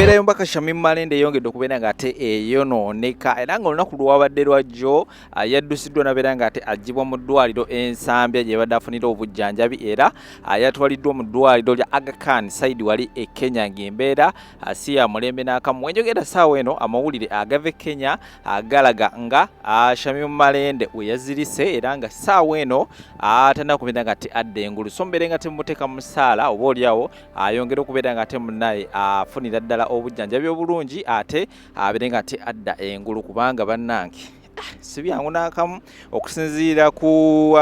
Embeera y'omubaka Shamim Malende eyongedde okubeera ng'ate eyonooneka era nga olunaku lwabadde lwajjo yaddusiddwa nabeera ng'ate aggyibwa mu ddwaliro ensambya gye yabadde afunira obujjanjabi era yatwaliddwa mu ddwaliro lya Agakagwawo side wali e Kenya ng'embeera si ya mulembe n'akamu. Wenjogera ssaawa eno amawulire agava e Kenya galaga nga Shamim Malende we yazirise era nga ssaawa eno atandika kubeera ng'ate adda engulu so mbeere nga temuteeka mu ssaala oba oliawo ayongera okubeera ng'ate munnaye afunira ddala obujjanjabi obulungi ate abeere ng'ate adda engulu kubanga bannange si byangu n'akamu okusinziira ku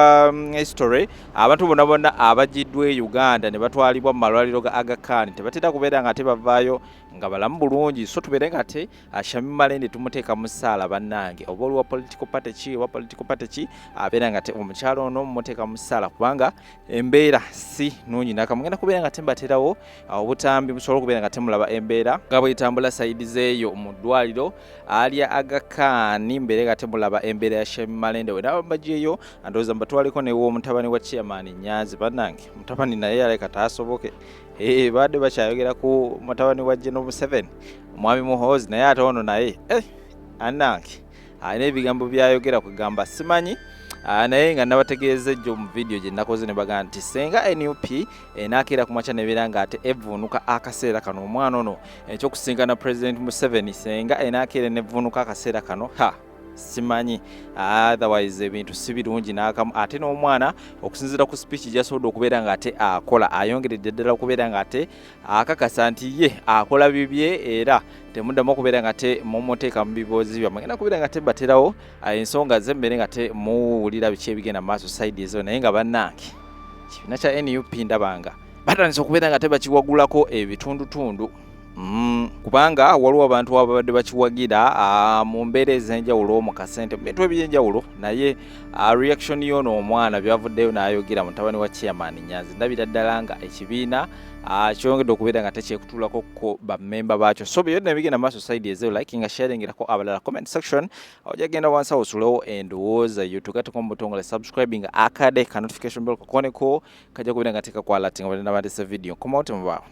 history abantu bonna bonna abaggiddwa e Uganda ne batwalibwa mu malwaliro ga Agakagwawo tebatera kubeera ng'ate bavaayo nga balamu bulungi so tubeere ng'ate Shamim Malende tumuteeka mu ssaala bannange oba oli wa political party ki oba political party ki abeera ng'ate omukyalo ono mumuteeka mu ssaala kubanga embeera si nnungi n'akamu. Ngenda kubeera ng'ate mbateerawo obutambi musobole okubeera ng'ate mulaba embeera nga bwetambula sayidi zeeyo mu ddwaliro alya Agakagwawo mbeere ng'ate mulaba embeera ya Shamim Malende we naba mbagyeyo ndowooza mbatwaliko newo mutabani wa chairman Nyanzi bannange mutabani naye aleka taasoboke badde bakyayogera ku mutabani wa General Museveni omwami Muhoozi naye ate ono naye annange alina ebigambo byayogera kugamba simanyi naye nga nabategeeza ejjo mu video gye nakoze ne bagamba nti senga NUP enakeera ku makya nebeera ng'ate evvuunuka akaseera kano omwana ono ekyokusinkana President Museveni senga enakeera nevvuunuka akaseera kano simanyi otherwise ebintu si birungi n'akamu ate n'omwana okusinziira ku speech gy'asobodde okubeera ng'ate akola ayongeredde ddala okubeera ng'ate akakasa nti ye akola bibye era temuddamu okubeera ng'ate mumuteeka mu biboozi byammwe. Ngenda kubeera ng'ate baterawo ensonga ze mbeere ng'ate muwulira biki ebigenda maaso side ezo naye nga bannange kibiina kya NUP ndabanga batandise okubeera ng'ate bakiwagulako ebitundutundu kubanga waliwo abantu ababadde bakiwagira mu mbeera ez'enjawulo mu kasente mu bintu eby'enjawulo naye reaction y'ono omwana byavuddeyo n'ayogera mutabani wa chairman Nyanzi ndabira ddala nga ekibiina kyongedde okubeera nga tekyekutuulako ko bammemba baakyo so byonna ebigenda maaso side ezo liking sharingirako abalala comment section ojagenda wansi awo osulewo endowooza yo tugateko mu butongole subscribing akade ka notification bell kakoneko kajja kubeera nga tekakwalatinga badde nabandise video komaote mubaawo.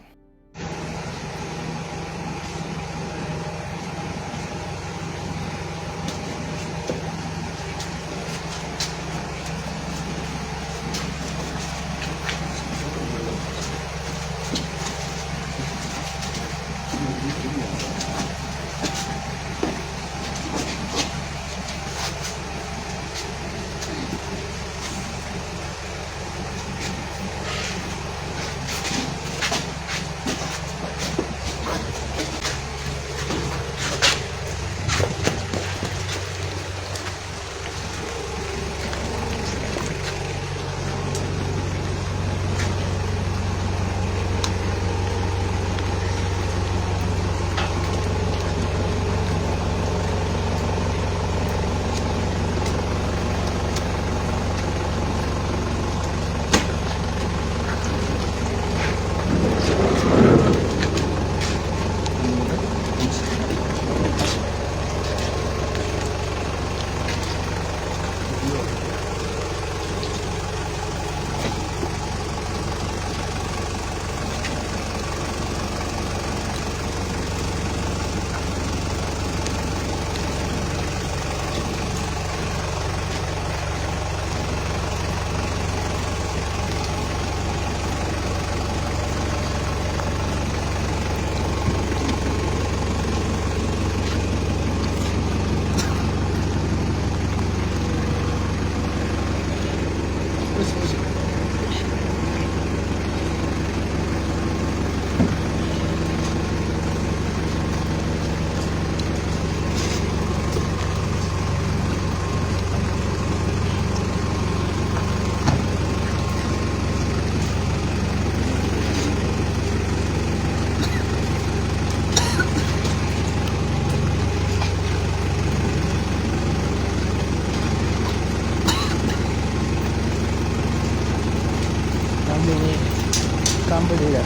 Cambolera,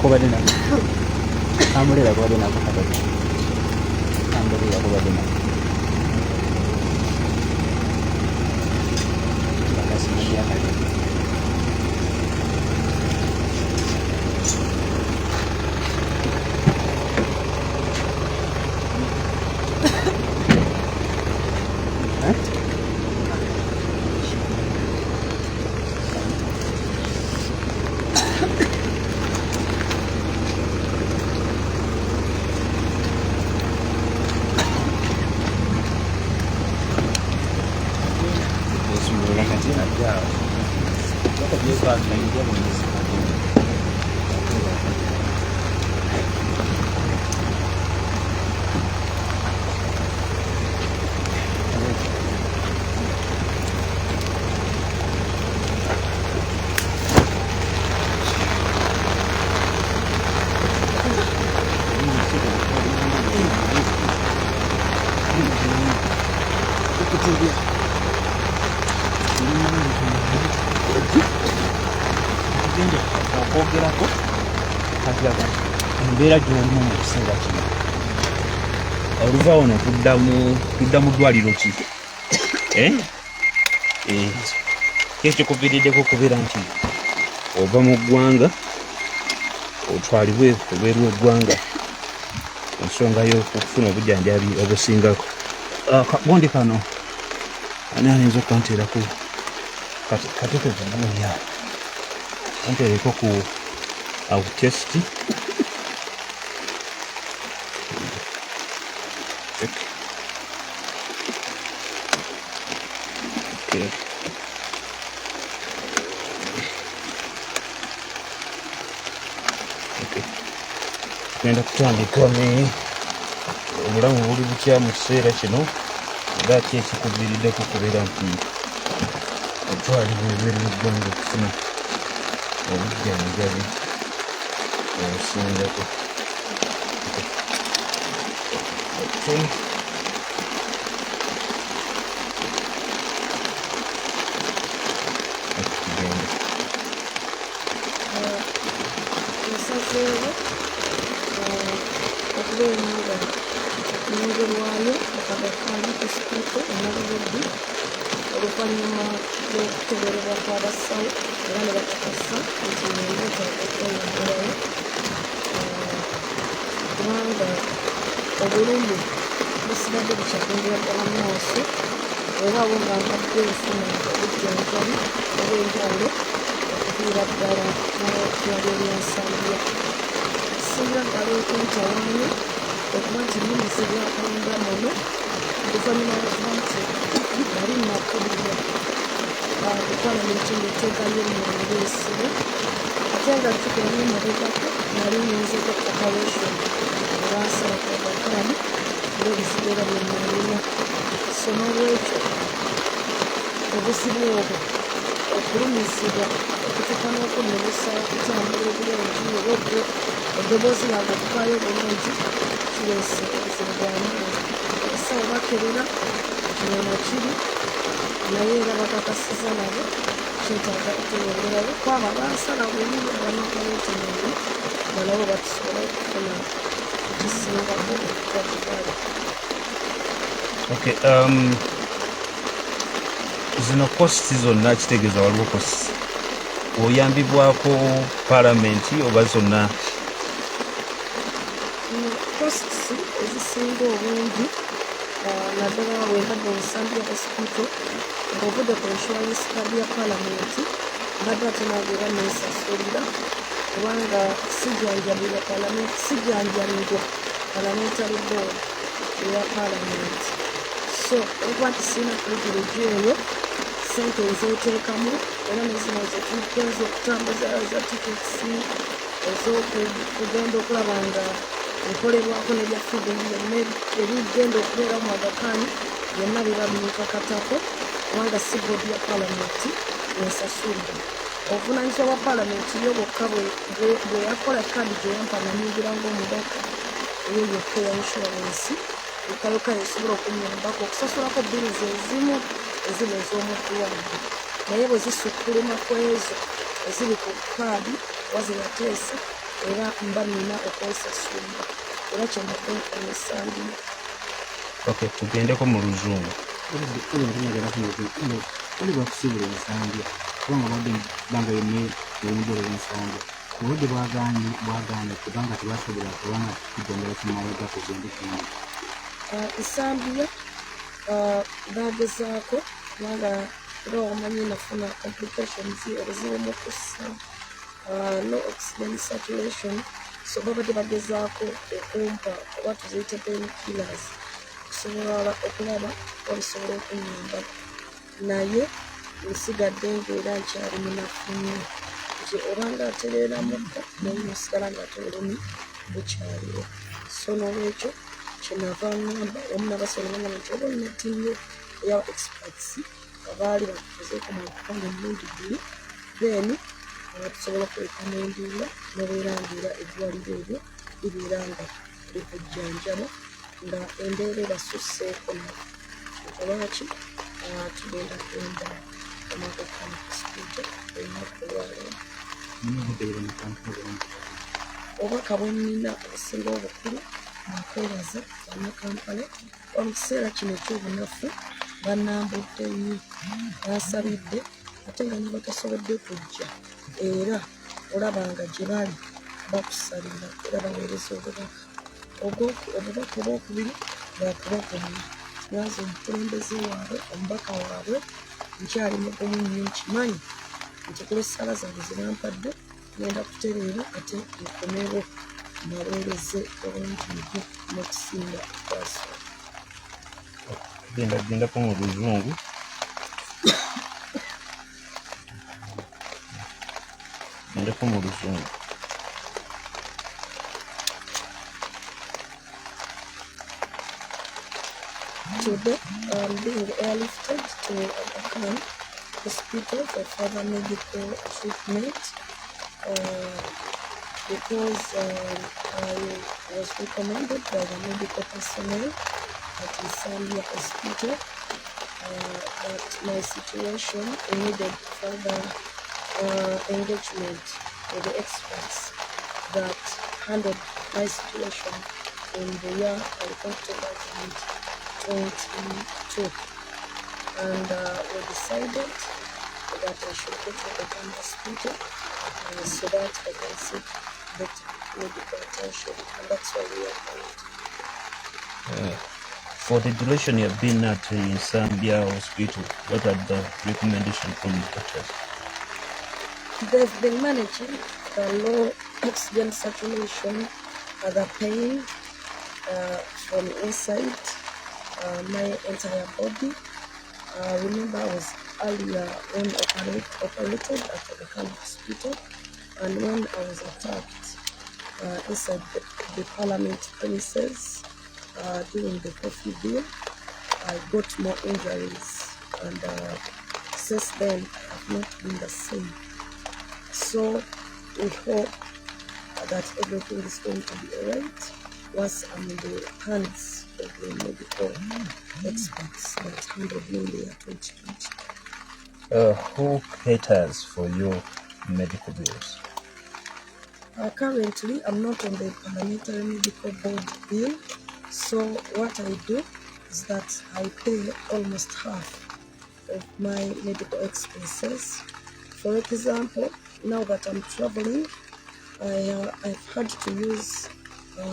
Covadina. Cambolera, Covadina, Cambolera, Covadina. Embeera gy'olimu mu kiseera kino oluva wano kudda mudwaliro ki kekikuviiriddeko okubeera nti ova mu ggwanga otwalibwe obweru w'eggwanga ensonga y'okufuna obujjanjabi obusingako. Akabondi kano ani ayinza okanteerako katekevuya kanteereko ku autesti genda kutandika obulamu buli butya mu kiseera kino era ki ekikuviiriddeko okubeera nti otwalibwa ebweru w'eggwanga okufuna obujjanjabi obusingako. Ningolwayo akagakali kusikuko omuliroddi oluvannyuma lw'okutebererwa kw'abasawo era ne bakakasa nti nendeta okweyongerayo kubanga obulumi busigadde bukyakwongera ddala mu maaso olwabo nga mbadde nfuna obujjanjabi obw'enjawulo okuviira ddala n'okulaba ebyensanbya singa ddala okuntawaanya okuba nti minisibwa akalonda muno oluvannyuma lwokuba nti nali nakubirwa okupalamenti ngaetteeka ly'emmundu ly'essibe ate nga tukolanye emabegako nali nyinzeko operation olwansala kwagakaani ng'ebizibu era byenalina so n'olwekyo obuzibu obwo okulumisibwa okutuuka n'okunnebusa okutambula obulungi oba eddoboozi lyange okukaayo obulungi kireese obuzibu bwamaanyi esawo bakerera kino nakiri naye era bakakasiza nabo kyetaaga okuyongerayo kwaba bansala bweri abanakaweetinenge banabo batusobola okufuna ekisingako okutwakibala. Zino kosti zonna kitegeeza waliwo kosti oyambibwako palamenti oba zonna kosti ezisinga obungi naddala wembadde obusambi bwa hospital ng'ovudde ku insurance card ya palamenti mbadde ate nageera neesasulira kubanga sijjanjabirwa parliamentary board eya palamenti so okuba nti sirina privilege eyo sente ezeeteekamu era nezino zetugenza okutambuza za tiketsi ez'okugenda okulaba nga ekolerwako nebya feeding byonna ebigenda okubeera mu Agakagwawo byonna biba bikakatako kubanga si boodi ya palamenti ensasulira obuvunaanyizibwa bwa palamenti yo bwokka bwe yakola kadi gye yampa nanyingira ng'omubaka eyo yokka eya insurance ekayoka esobola okunyambako okusasulako birizi ezimu eziri ez'omuddwaliro naye bwe zisukkuluma ku ezo eziri ku kaadi oba zeyateesa era mba nina okwesasulira era kyembadde nkomesandiyo. Tugendeko mu luzungu oli bwakusibula ensambya kubanga badde banga yonna ebimugero by'ensambya obudde bwagaanye kubanga tebasobola kubanga kujjanjala kimawega kugenda kindi ensambya bagezaako kubanga era wamanyi nafuna complications obuzibu mu kussa no oxygen saturation so babadde bagezaako okumpa oba tuziyite painkillers okusobola okulaba wabisobola okunyamba naye nsigadde ng'era nkyali munafu nnyo. nti obanga atereera mukka nomusigala ngaate olumi bukyaliwo. So n'olwekyo kyenava ngamba wamu n'abasolomanga nti oba olina ttiimu eya experts abaali bakukozeeko mu bupande emirundi 2 then tusobola okwekanendiira n'obeerangira eddwaliro eryo libeera nga likujjanjaba nga embeera ebassusseeko nayo lwaki tugenda kwenda amagakana hospital olunaku olwaleero. Obubaka bwe nnina obusinga obukulu nakwebaza Bannakampala mu kiseera kino ekyobunafu bannambudde nnyo bansabidde ate nga nebatasobodde kujja era olaba nga gye bali bakusabira era baweereza obubaka. Obubaka obwokubiri bwakubakomya naze omukulembeze waabwe omubaka waabwe nkyali mugumu nnyo nkimanyi nti kulesala zange zibampadde ngenda kutereera ate nkomewo naweereze obungiivu n'okusinga okwaso. Gendako mu luzungu. Gendako mu luzungu. Today, I'm being airlifted to Agakagwawo Hospital for further medical treatment because I was recommended by the medical personnel at Zambia Hospital that my situation needed further engagement with the experts that handled my situation in the year of 2022, and we decided that I should go to the hospital so that I can seek better medical attention, and that's why we are going. For the duration you have been at Zambia Hospital, what are the recommendations from the doctors? They've been managing the low oxygen saturation, the pain from inside my entire body. Remember, I was earlier when operated at the hospital, and when I was attacked inside the parliament premises during the coffee deal, I got more injuries, and since then I've not been the same. So we hope that everything is going to be alright once I'm in the hands of the medical experts that handled me in the year 2020. Who caters for your medical bills? Currently, I'm not on the parliamentary medical board bill, so what I do is that I pay almost half of my medical expenses. For example, now that I'm traveling, I've had to use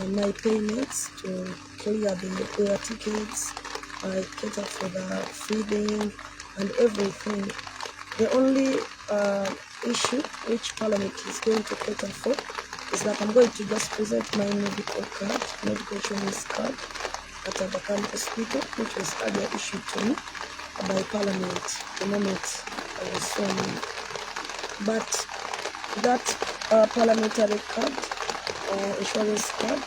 my payments to clear the air tickets. I cater for the feeding and everything. The only issue which Parliament is going to cater for is that I'm going to just present my medical insurance card at Agakagwawo Hospital, which was earlier issued to me by Parliament the moment I was sworn in. But that parliamentary card, insurance card,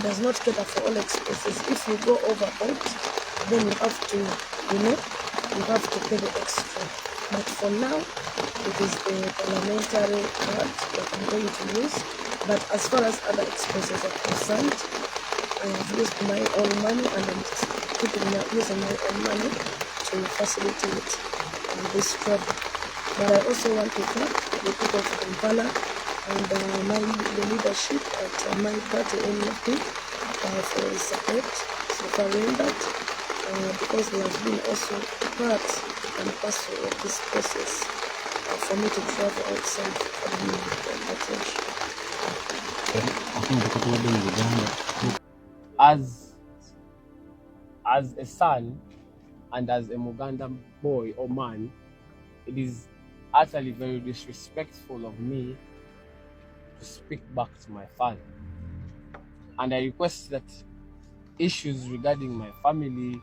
does not cater for all expenses. If you go overboard, then you have to, you have to pay the extra. But for now, it is the parliamentary card that I'm going to use. But as far as other expenses are concerned, I have used my own money, and I'm using my own money to facilitate this travel. But I also want to thank the people of Kampala and the leadership at my party NFP for the support so far rendered, because they have been also part and parcel of this process for me to travel outside for the medical attention. As a son and as a Muganda boy or man, it is utterly very disrespectful of me to speak back to my father. And I request that issues regarding my family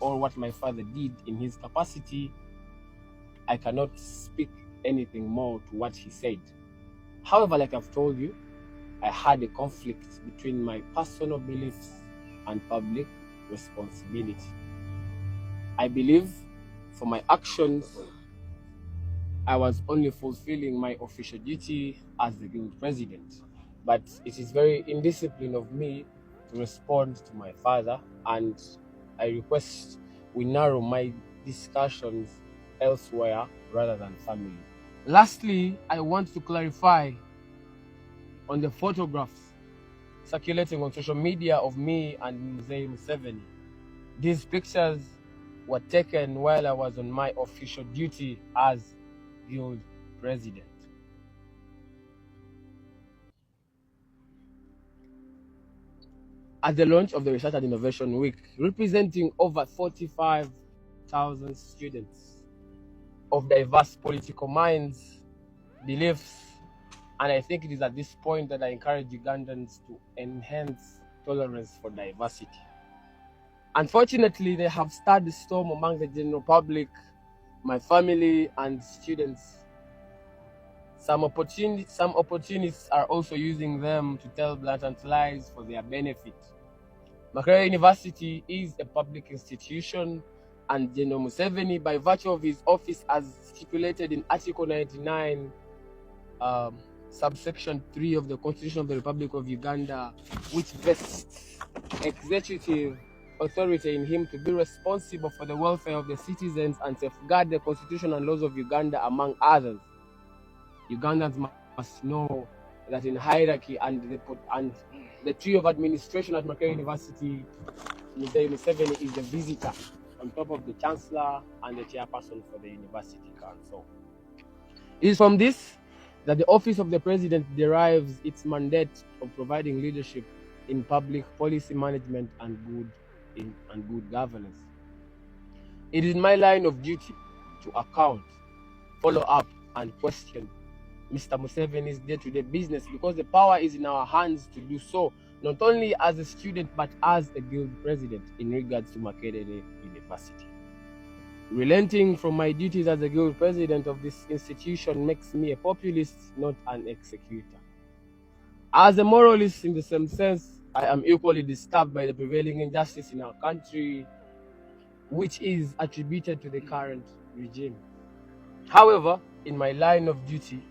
or what my father did in his capacity, I cannot speak anything more to what he said. However, like I've told you, I had a conflict between my personal beliefs and public responsibility. I believe for my actions, I was only fulfilling my official duty as the guild president. But it is very indisciplined of me to respond to my father, and I request we narrow my discussions elsewhere rather than family. Lastly, I want to clarify on the photographs circulating on social media of me and Mzee Museveni. These pictures were taken while I was on my official duty as guild president. At the launch of the Research and Innovation Week, representing over 45,000 students of diverse political minds, beliefs, and I think it is at this point that I encourage Ugandans to enhance tolerance for diversity. Unfortunately, they have started a storm among the general public, my family, and students. Some opportunists are also using them to tell blatant lies for their benefit. Makerere University is a public institution, and General Museveni, by virtue of his office as stipulated in Article 99, subsection 3 of the Constitution of the Republic of Uganda, which vests executive authority in him to be responsible for the welfare of the citizens and safeguard the Constitution and laws of Uganda, among others. Ugandans must know that in hierarchy and the tree of administration at Makerere University, Mzee Museveni is the visitor on top of the Chancellor and the Chairperson for the University Council. It is from this that the Office of the President derives its mandate of providing leadership in public policy management and good governance. It is my line of duty to account, follow up, and question Mr. Museveni's day-to-day business, because the power is in our hands to do so, not only as a student but as a guild president in regards to Makerere University. Relenting from my duties as a guild president of this institution makes me a populist, not an executor. As a moralist in the same sense, I am equally disturbed by the prevailing injustice in our country, which is attributed to the current regime. However, in my line of duty,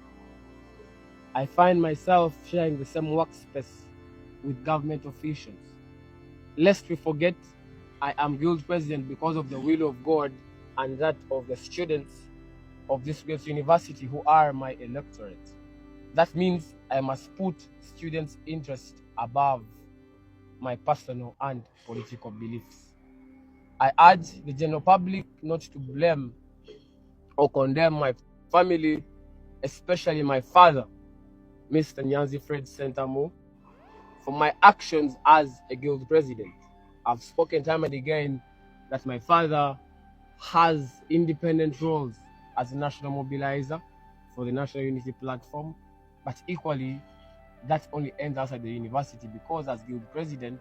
I find myself sharing the same workspace with government officials. Lest we forget, I am guild president because of the will of God and that of the students of this great university who are my electorate. That means I must put students' interest above my personal and political beliefs. I urge the general public not to blame or condemn my family, especially my father, Mr. Nyanzi Fred Sentamu, for my actions as a guild president. I've spoken time and again that my father has independent roles as a national mobilizer for the National Unity Platform, but equally, that only ends outside the university, because as guild president,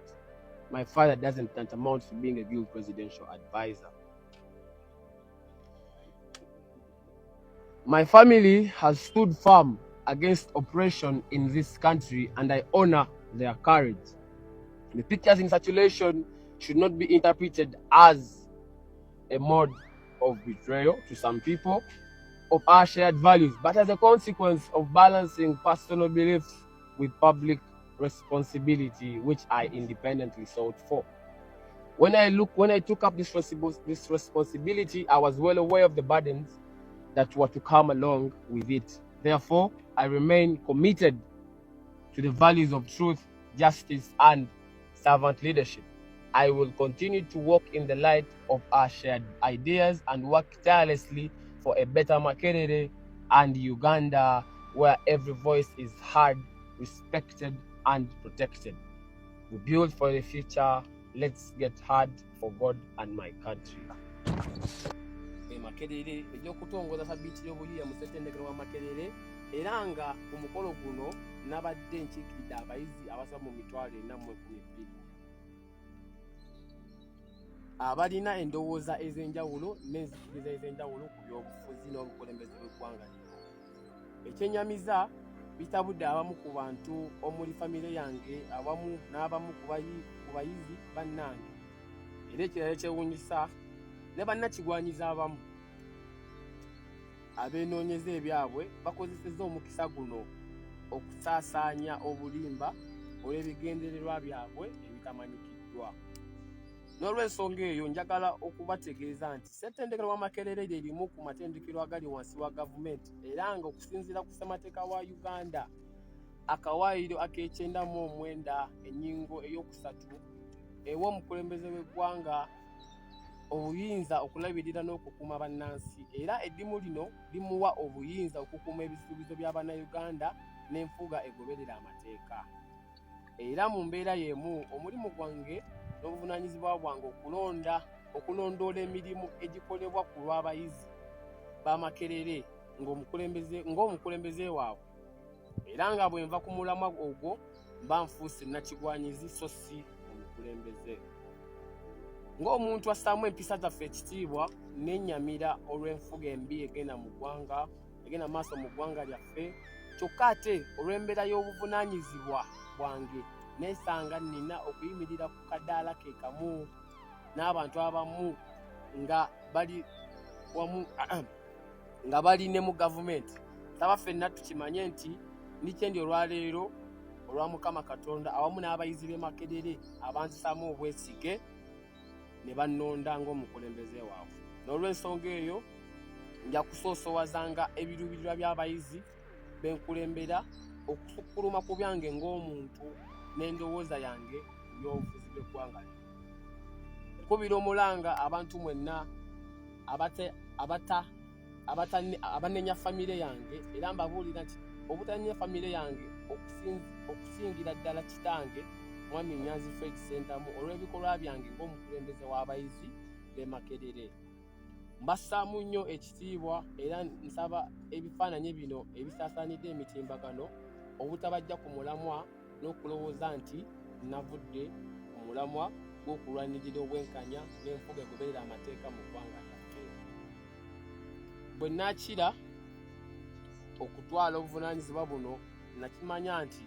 my father doesn't tantamount to being a guild presidential advisor. My family has stood firm against oppression in this country, and I honor their courage. The pictures in circulation should not be interpreted as a mode of betrayal to some people of our shared values, but as a consequence of balancing personal beliefs with public responsibility, which I independently sought for. When I took up this responsibility, I was well aware of the burdens that were to come along with it. Therefore, I remain committed to the values of truth, justice, and servant leadership. I will continue to walk in the light of our shared ideas and work tirelessly for a better Makerere and Uganda, where every voice is heard, respected, and protected. We build for the future. Let's get hard for God and my country. Makerere ekyokutongoza sabiiti y'obuyiiya mu ssettendekero wa Makerere, era nga ku mukolo guno nabadde nkiikiridde abayizi abasaba mu mitwalo 412 abalina endowooza ez'enjawulo n'enzikiriza ez'enjawulo ku byobufuzi n'obukulembeze bw'eggwanga lino. ekyenyamiza bitabudde abamu ku bantu omuli famire yange awamu n'abamu ku bayizi bannange. Era ekirala ekyewuunyisa ne bannakigwanyiza abamu abeenoonyeza ebyabwe bakozesezza omukisa guno okusaasaanya obulimba olw'ebigendererwa byabwe ebitamanyikiddwa. N'olw'ensonga eyo njagala okubategeeza nti ssettendekero wa Makerere erimu ku matendekero agali wansi wa gavumenti era nga okusinziira ku ssemateeka wa Uganda akawaayiro ak'E9 ennyingo ey'okusatu ewa omukulembeze w'eggwanga obuyinza okulabirira n'okukuuma bannansi era eddimu lino limuwa obuyinza okukuuma ebisuubizo bya bannayuganda n'enfuga egoberera amateeka. Era mu mbeera y'emu omulimu gwange n'obuvunaanyizibwa bwange okulondoola emirimu egikolebwa ku lw'abayizi ba Makerere ng'omukulembeze waabwe era nga bwe nva ku mulamwa ogwo mba nfuuse nakigwanyizi so si omukulembeze. Ng'omuntu assaamu empisa zaffe ekitiibwa n'ennyamira olw'enfuga embi egenda maaso mu ggwanga lyaffe, kyokka ate olw'embeera y'obuvunaanyizibwa bwange neesanga nina okuyimirira ku kadaala ke kamu n'abantu abamu nga bali ne mu gavumenti. Saba ffenna tukimanye nti nikyendi olwaleero olwa Mukama Katonda awamu n'abayizi b'e Makerere abanzisaamu obwesige ne bannonda ng'omukulembeze waabwe. N'olw'ensonga eyo nja kusoosowazanga ebiruubirirwa by'abayizi benkulembera okusukkuluma ku byange ng'omuntu n'endowooza yange by'obufuzi bw'eggwanga lino. Nkubira omulanga abantu mwenna abanenya famire yange era mbabuulira nti obutanenya famire yange okusingira ddala kitange Mwami Nyanzi Fred Sentamu olw'ebikolwa byange ng'omukulembeze w'abayizi b'e Makerere. Mbassaamu nnyo ekitiibwa era nsaba ebifaananyi bino ebisaasaanidde emitimbagano obutabajja ku mulamwa n'okulowooza nti navudde ku mulamwa gw'okulwanirira obwenkanya n'enfuga egoberera amateeka mu ggwanga lyaffe. Bwe naakira okutwala obuvunaanyizibwa buno nakimanya nti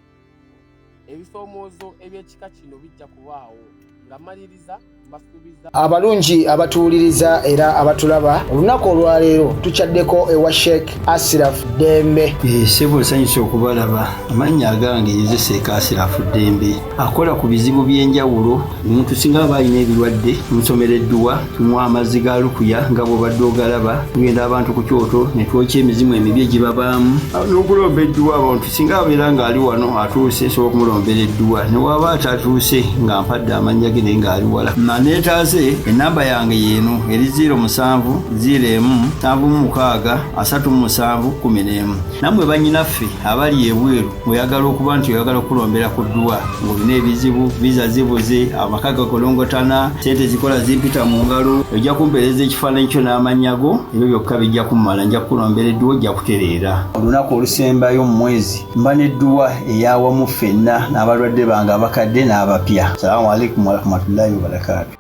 ebisoomoozo eby'ekika kino bijja kubaawo nga maliriza mbasuubiza abalungi abatuwuliriza era abatulaba olunaku olwaleero tukyaddeko ewa Sheikh Ashraf Dembe. Ssebo nsanyusa okubalaba. Amannya agange nze Sheikh Ashraf Dembe akola ku bizibu by'enjawulo. Omuntu singa aba alina ebirwadde musomereddwa tumuwa amazzi ga lukuya nga bw'obadde ogalaba, tugenda abantu ku kyoto ne twokya emizimu emibi egibabaamu n'okulomba edduwa. Abantu singa abeera ng'ali wano atuuse sobola okumulombera edduwa, ne waba atatuuse nga mpadde amannya ge naye ng'ali wala. Neetaase enamba yange yeeno eri 0707763711. Nammwe bannyinaffe abali ebweru oyagala okuba nti oyagala okulombera ku dduwa ng'olina ebizibu viza zibuze amaka gakolongotana sente zikola zimpita mu ngalo, ojja kumpeereza ekifaananyi kyo n'amannya go, ebyo byokka bijja kummala. Nja kukulombera edduwa ojja kutereera. Olunaku olusembayo mu mwezi mba n'edduwa ey'awamu ffenna n'abalwadde bange abakadde n'abapya. Salaamu alaikum warahmatullahi wabarakatuh.